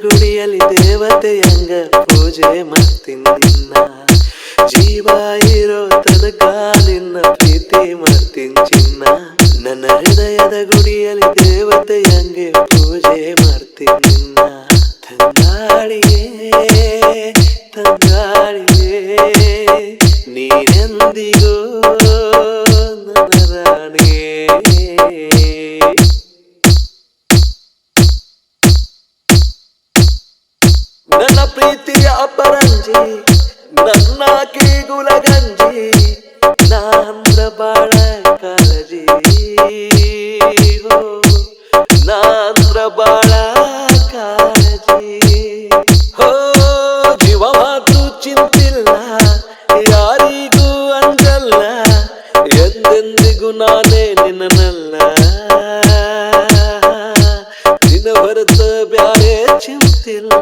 ಗುಡಿಯಲ್ಲಿ ದೇವತೆಯಂಗ ಪೂಜೆ ಮಾಡ್ತೀನಿ ನಿನ್ನ ಜೀವ ಇರೋ ತನಕ ನಿನ್ನ ಪ್ರೀತಿ ಮಾಡ್ತೀನಿ ಚಿನ್ನ ನನ್ನ ಹೃದಯದ ಗುಡಿಯಲ್ಲಿ ದೇವತೆಯಂಗೆ ಪೂಜೆ ಮಾಡ್ತೀನಿ ನಿನ್ನ ತಂಗಾಳಿಯೇ ತಂಗಾಳಿಯೇ ನೀನೆಂದಿಗೂ ನನ್ನ ರಾಣಿಯೇ ನನ್ನ ಪ್ರೀತಿಯ ಅಪರಂಜಿ ನನ್ನ ಕೀಗುಲಗಂಜಿ ನಾಂದ್ರ ಬಾಳ ಕಾಳಜಿ ನಾಂದ್ರ ಬಾಳ ಕಾಳಜಿ ಹೋ ಜೀವ ಮಾತು ಚಿಂತಿಲ್ಲ ಯಾರಿಗೂ ಅಂಜಲ್ಲ ಎಂದೆಂದಿಗೂ ನಾನೇ ನಿನ್ನಲ್ಲ ನಿನ್ನ ಹೊರತ ಬ್ಯಾರೆ ಚಿಂತಿಲ್ಲ